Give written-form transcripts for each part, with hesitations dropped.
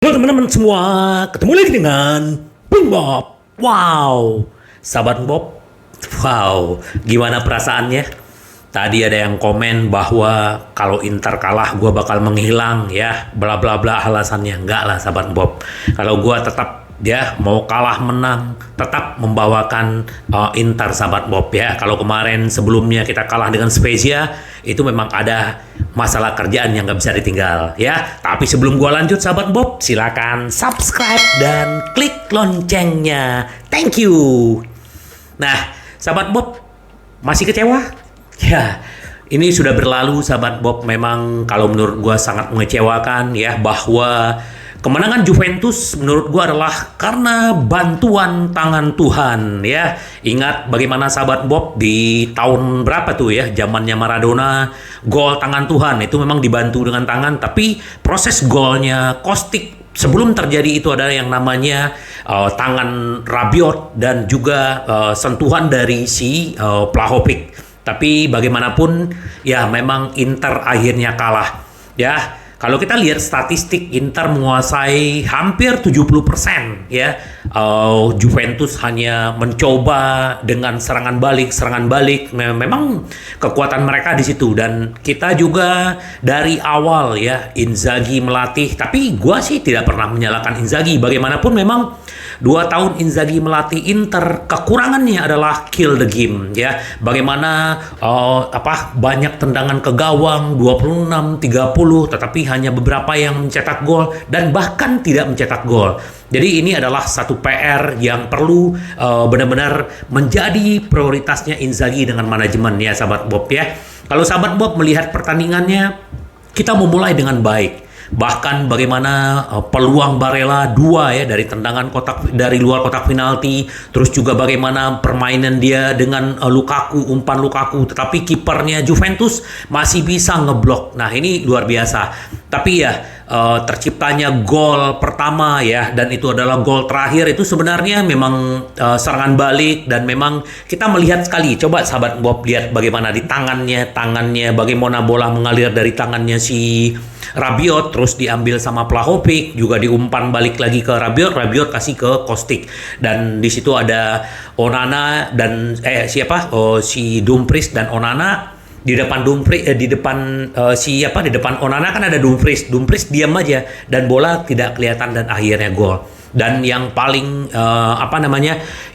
Halo teman-teman semua, ketemu lagi dengan Bung Bob. Wow, sahabat Bob. Wow, gimana perasaannya? Tadi ada yang komen bahwa kalau Inter kalah gue bakal menghilang ya, bla bla bla alasannya. Enggak lah sahabat Bob. Kalau gue tetap dia mau kalah menang tetap membawakan Inter sahabat Bob ya. Kalau kemarin sebelumnya kita kalah dengan Spezia itu memang ada masalah kerjaan yang nggak bisa ditinggal ya. Tapi sebelum gua lanjut sahabat Bob, silakan subscribe dan klik loncengnya. Thank you. Nah sahabat Bob, masih kecewa? Ya, ini sudah berlalu sahabat Bob. Memang kalau menurut gua sangat mengecewakan ya, bahwa kemenangan Juventus menurut gua adalah karena bantuan tangan Tuhan ya. Ingat bagaimana sahabat Bob di tahun berapa tuh ya, zamannya Maradona, gol tangan Tuhan itu memang dibantu dengan tangan, tapi proses golnya Kostic sebelum terjadi itu ada yang namanya tangan Rabiot dan juga sentuhan dari si Vlahovic. Tapi bagaimanapun ya memang Inter akhirnya kalah ya. Kalau kita lihat statistik, Inter menguasai hampir 70% ya. Juventus hanya mencoba dengan serangan balik. Memang kekuatan mereka di situ. Dan kita juga dari awal ya, Inzaghi melatih. Tapi gua sih tidak pernah menyalahkan Inzaghi. Bagaimanapun memang 2 tahun Inzaghi melatih Inter, kekurangannya adalah kill the game ya. Bagaimana banyak tendangan ke gawang 26, 30, tetapi hanya beberapa yang mencetak gol dan bahkan tidak mencetak gol. Jadi ini adalah satu PR yang perlu benar-benar menjadi prioritasnya Inzaghi dengan manajemen ya sahabat Bob ya. Kalau sahabat Bob melihat pertandingannya, kita memulai dengan baik. Bahkan bagaimana peluang Barella 2 ya dari tendangan dari luar kotak penalti, terus juga bagaimana permainan dia dengan umpan Lukaku, tetapi kipernya Juventus masih bisa ngeblok. Nah, ini luar biasa. Tapi ya terciptanya gol pertama ya, dan itu adalah gol terakhir itu sebenarnya memang serangan balik, dan memang kita melihat sekali. Coba sahabat Bob lihat bagaimana di tangannya bagaimana bola mengalir dari tangannya si Rabiot, terus diambil sama Vlahovic, juga diumpan balik lagi ke Rabiot kasih ke Kostic, dan di situ ada Onana dan si Dumfries dan Onana. Di depan di depan Onana kan ada Dumfries diam aja dan bola tidak kelihatan dan akhirnya gol. Dan yang paling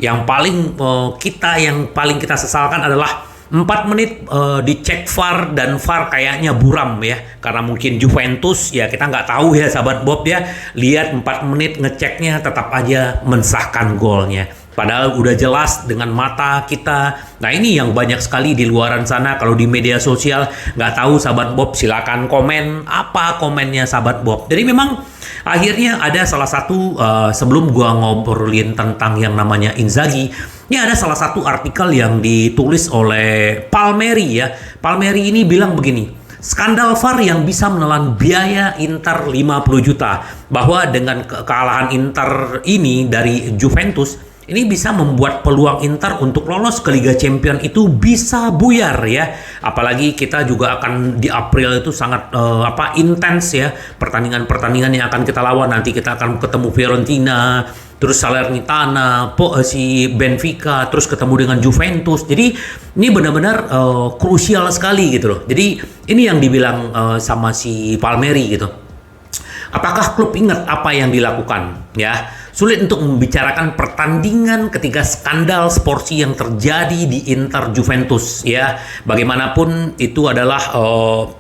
yang paling kita sesalkan adalah 4 menit dicek VAR, dan VAR kayaknya buram ya, karena mungkin Juventus ya, kita nggak tahu ya sahabat Bob ya. Lihat 4 menit ngeceknya tetap aja mensahkan golnya, padahal udah jelas dengan mata kita. Nah, ini yang banyak sekali di luaran sana. Kalau di media sosial nggak tahu sahabat Bob, silakan komen apa komennya sahabat Bob. Jadi memang akhirnya ada salah satu sebelum gua ngobrolin tentang yang namanya Inzaghi, ini ada salah satu artikel yang ditulis oleh Palmieri ya. Palmieri ini bilang begini, skandal VAR yang bisa menelan biaya Inter 50 juta. Bahwa dengan kekalahan Inter ini dari Juventus, ini bisa membuat peluang Inter untuk lolos ke Liga Champions itu bisa buyar ya. Apalagi kita juga akan di April itu sangat intens ya, pertandingan-pertandingan yang akan kita lawan. Nanti kita akan ketemu Fiorentina, terus Salernitana, si Benfica, terus ketemu dengan Juventus. Jadi ini benar-benar krusial sekali gitu loh. Jadi ini yang dibilang sama si Palmieri gitu. Apakah klub ingat apa yang dilakukan ya? Sulit untuk membicarakan pertandingan ketika skandal sporsi yang terjadi di Inter Juventus ya. Bagaimanapun itu adalah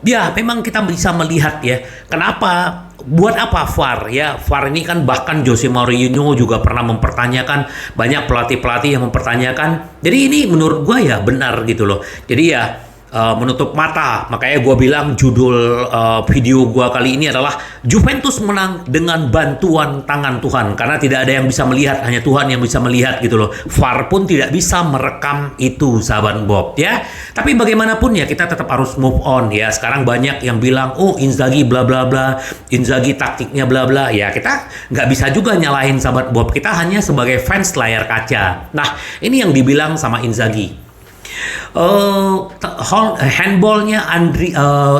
ya memang kita bisa melihat ya, kenapa buat apa VAR ya. VAR ini kan bahkan Jose Mourinho juga pernah mempertanyakan, banyak pelatih-pelatih yang mempertanyakan. Jadi ini menurut gua ya benar gitu loh. Jadi ya menutup mata. Makanya gue bilang judul video gue kali ini adalah Juventus menang dengan bantuan tangan Tuhan, karena tidak ada yang bisa melihat, hanya Tuhan yang bisa melihat gitu loh. VAR pun tidak bisa merekam itu sahabat Bob ya. Tapi bagaimanapun ya kita tetap harus move on ya. Sekarang banyak yang bilang Inzaghi bla bla bla, Inzaghi taktiknya bla bla ya. Kita nggak bisa juga nyalahin sahabat Bob, kita hanya sebagai fans layar kaca. Nah, ini yang dibilang sama Inzaghi, handballnya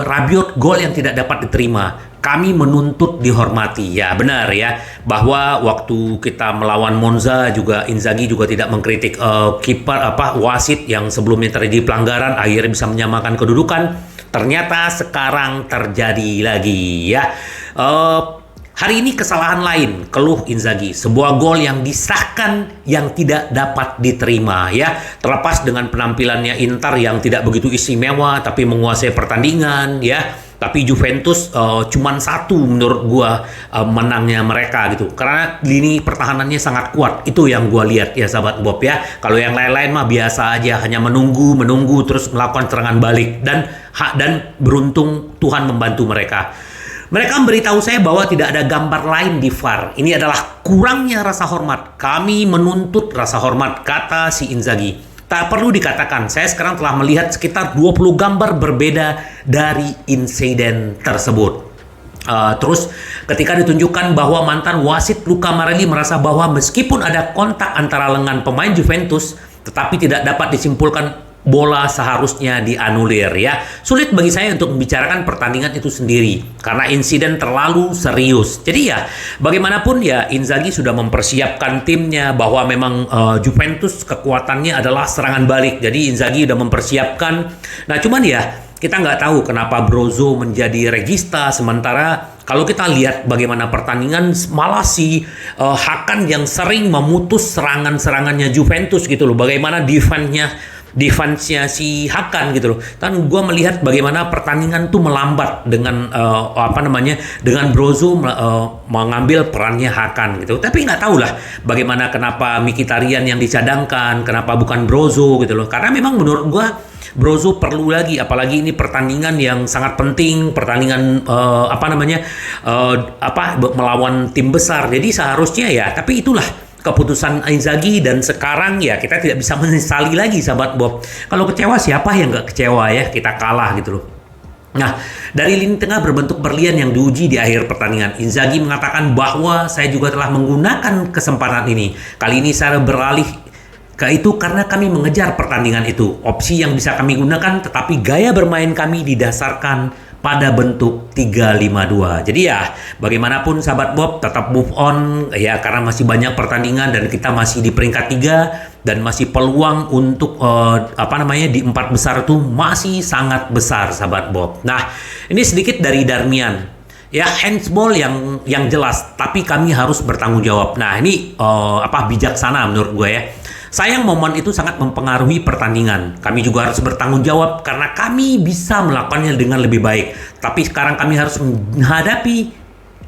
Rabiot, gol yang tidak dapat diterima. kami menuntut dihormati. Ya benar ya, bahwa waktu kita melawan Monza juga Inzaghi juga tidak mengkritik kiper wasit yang sebelumnya terjadi pelanggaran akhirnya bisa menyamakan kedudukan. Ternyata sekarang terjadi lagi ya. Hari ini kesalahan lain, keluh Inzaghi. Sebuah gol yang disahkan yang tidak dapat diterima ya. Terlepas dengan penampilannya Inter yang tidak begitu istimewa tapi menguasai pertandingan ya. Tapi Juventus cuman satu menurut gua menangnya mereka gitu. Karena lini pertahanannya sangat kuat. Itu yang gua lihat ya sahabat Bob ya. Kalau yang lain-lain mah biasa aja, hanya menunggu terus melakukan serangan balik dan beruntung Tuhan membantu mereka. Mereka memberitahu saya bahwa tidak ada gambar lain di VAR. Ini adalah kurangnya rasa hormat. Kami menuntut rasa hormat, kata si Inzaghi. Tak perlu dikatakan, saya sekarang telah melihat sekitar 20 gambar berbeda dari insiden tersebut. Terus ketika ditunjukkan bahwa mantan wasit Luca Marelli merasa bahwa meskipun ada kontak antara lengan pemain Juventus, tetapi tidak dapat disimpulkan bola seharusnya dianulir ya. Sulit bagi saya untuk membicarakan pertandingan itu sendiri karena insiden terlalu serius. Jadi ya bagaimanapun ya Inzaghi sudah mempersiapkan timnya bahwa memang Juventus kekuatannya adalah serangan balik. Jadi Inzaghi sudah mempersiapkan. Nah cuman ya kita nggak tahu kenapa Brozo menjadi regista sementara kalau kita lihat bagaimana pertandingan malah si Hakan yang sering memutus serangannya Juventus gitu loh. Bagaimana defense-nya si Hakan gitu loh. Kan gue melihat bagaimana pertandingan tuh melambat dengan dengan Brozo mengambil perannya Hakan gitu. Tapi nggak tahu lah bagaimana kenapa Mkhitaryan yang dicadangkan, kenapa bukan Brozo gitu loh. Karena memang menurut gue Brozo perlu lagi, apalagi ini pertandingan yang sangat penting, pertandingan melawan tim besar. Jadi seharusnya ya, tapi itulah keputusan Inzaghi dan sekarang ya kita tidak bisa menyesali lagi sahabat Bob. Kalau kecewa siapa yang nggak kecewa ya, kita kalah gitu loh. Nah, dari lini tengah berbentuk berlian yang diuji di akhir pertandingan, Inzaghi mengatakan bahwa saya juga telah menggunakan kesempatan ini. Kali ini saya beralih ke itu karena kami mengejar pertandingan itu. Opsi yang bisa kami gunakan tetapi gaya bermain kami didasarkan pada bentuk 3-5-2. Jadi ya bagaimanapun sahabat Bob tetap move on ya karena masih banyak pertandingan dan kita masih di peringkat 3 dan masih peluang untuk di 4 besar itu masih sangat besar sahabat Bob. Nah, ini sedikit dari Darmian. Ya handsball yang jelas tapi kami harus bertanggung jawab. Nah, ini bijaksana menurut gue ya. Sayang momen itu sangat mempengaruhi pertandingan. Kami juga harus bertanggung jawab karena kami bisa melakukannya dengan lebih baik. Tapi sekarang kami harus menghadapi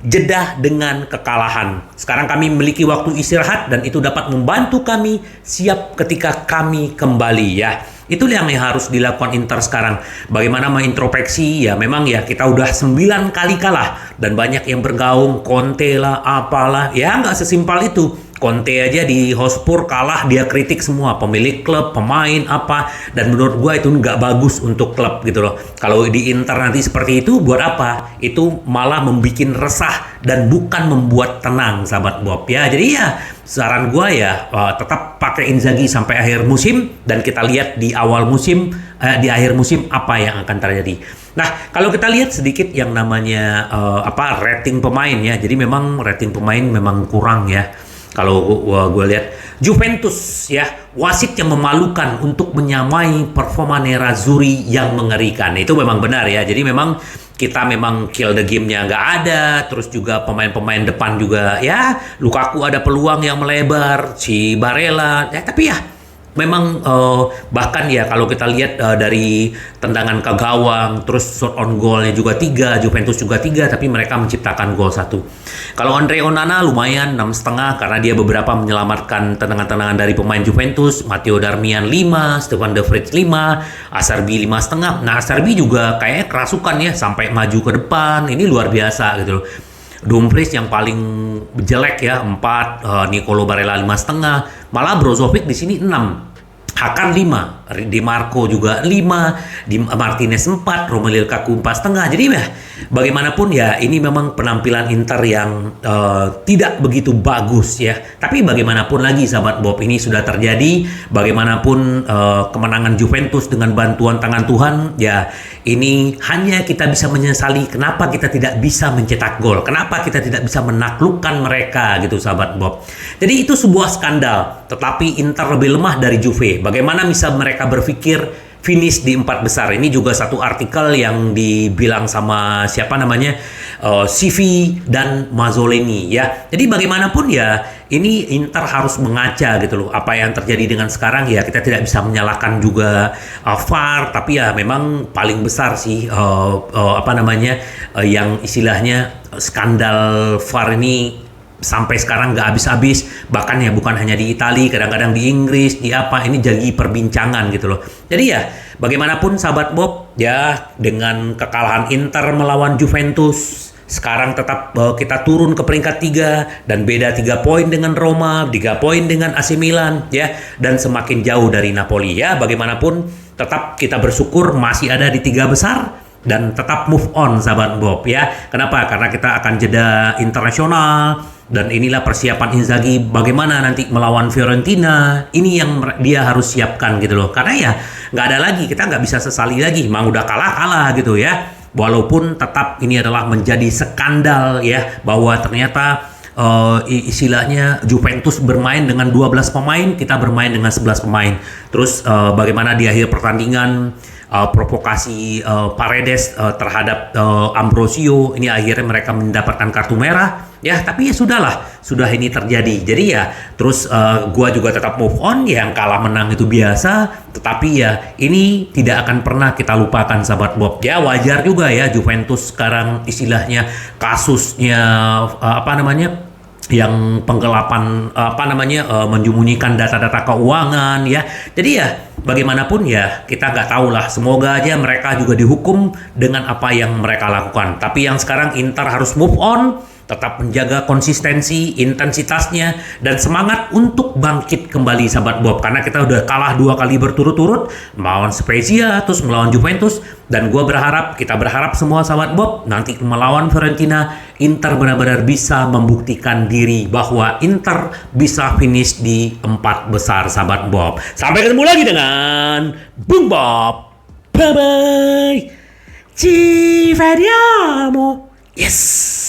jeda dengan kekalahan. Sekarang kami memiliki waktu istirahat dan itu dapat membantu kami siap ketika kami kembali ya. Itu yang harus dilakukan Inter sekarang. Bagaimana mengintrospeksi ya memang ya kita udah 9 kali kalah dan banyak yang bergaung Conte lah apalah ya nggak sesimpel itu. Conte aja di Hotspur kalah dia kritik semua pemilik klub, pemain apa dan menurut gue itu nggak bagus untuk klub gitu loh. Kalau di Inter nanti seperti itu buat apa? Itu malah membuat resah dan bukan membuat tenang sahabat Bob ya. Jadi ya saran gue ya tetap pakai Inzaghi sampai akhir musim dan kita lihat di di akhir musim apa yang akan terjadi. Nah, kalau kita lihat sedikit yang namanya rating pemain ya. Jadi memang rating pemain memang kurang ya. Kalau gue lihat Juventus ya wasit yang memalukan untuk menyamai performa Nerazzurri yang mengerikan. Itu memang benar ya. Jadi memang kita memang kill the game-nya nggak ada. Terus juga pemain-pemain depan juga ya Lukaku ada peluang yang melebar, si Barella ya tapi ya memang bahkan ya kalau kita lihat dari tendangan ke gawang terus shot on goalnya juga 3, Juventus juga 3 tapi mereka menciptakan gol 1. Kalau Andre Onana lumayan 6,5 karena dia beberapa menyelamatkan tendangan-tendangan dari pemain Juventus. Matteo Darmian 5, Stefan De Vrij 5, Acerbi 5,5. Nah Acerbi juga kayaknya kerasukan ya sampai maju ke depan, ini luar biasa gitu loh. Dumfries yang paling jelek ya 4, Nicolo Barella 5,5, malah Brozovic di sini 6, Hakan 5. Di Marco juga 5, Di Martinez 4, Romelu Lukaku 4,5. Jadi ya bagaimanapun ya ini memang penampilan Inter yang tidak begitu bagus ya. Tapi bagaimanapun lagi sahabat Bob, ini sudah terjadi. Bagaimanapun kemenangan Juventus dengan bantuan tangan Tuhan ya, ini hanya kita bisa menyesali kenapa kita tidak bisa mencetak gol. Kenapa kita tidak bisa menaklukkan mereka gitu sahabat Bob. Jadi itu sebuah skandal. Tetapi Inter lebih lemah dari Juve. Bagaimana bisa mereka berpikir finish di 4 besar? Ini juga satu artikel yang dibilang sama siapa namanya CV dan Mazzoleni ya. Jadi bagaimanapun ya ini Inter harus mengaca gitu loh. Apa yang terjadi dengan sekarang ya kita tidak bisa menyalahkan juga VAR, tapi ya memang paling besar sih yang istilahnya skandal VAR ini sampai sekarang nggak habis-habis. Bahkan ya bukan hanya di Italia, kadang-kadang di Inggris, di apa, ini jadi perbincangan gitu loh. Jadi ya bagaimanapun sahabat Bob ya, dengan kekalahan Inter melawan Juventus, sekarang tetap kita turun ke peringkat 3 dan beda 3 poin dengan Roma, 3 poin dengan AC Milan ya, dan semakin jauh dari Napoli ya. Bagaimanapun tetap kita bersyukur masih ada di 3 besar dan tetap move on sahabat Bob ya. Kenapa? Karena kita akan jeda internasional dan inilah persiapan Inzaghi bagaimana nanti melawan Fiorentina. Ini yang dia harus siapkan gitu loh. Karena ya nggak ada lagi, kita nggak bisa sesali lagi. Emang udah kalah gitu ya. Walaupun tetap ini adalah menjadi skandal ya, bahwa ternyata istilahnya Juventus bermain dengan 12 pemain, kita bermain dengan 11 pemain. Terus bagaimana di akhir pertandingan provokasi Paredes terhadap Ambrosio, ini akhirnya mereka mendapatkan kartu merah ya. Tapi ya sudahlah, sudah ini terjadi. Jadi ya terus gua juga tetap move on. Yang kalah menang itu biasa, tetapi ya ini tidak akan pernah kita lupakan sahabat Bob ya. Wajar juga ya Juventus sekarang istilahnya kasusnya yang penggelapan menyembunyikan data-data keuangan ya. Jadi ya bagaimanapun ya kita nggak tahu lah. Semoga aja mereka juga dihukum dengan apa yang mereka lakukan. Tapi yang sekarang Inter harus move on, tetap menjaga konsistensi, intensitasnya, dan semangat untuk bangkit kembali sahabat Bob. Karena kita udah kalah 2 kali berturut-turut, melawan Spezia, terus melawan Juventus. Dan kita berharap semua sahabat Bob, nanti melawan Fiorentina, Inter benar-benar bisa membuktikan diri bahwa Inter bisa finish di 4 besar sahabat Bob. Sampai ketemu lagi dengan Bung Bob. Bye-bye. Ci vediamo. Yes.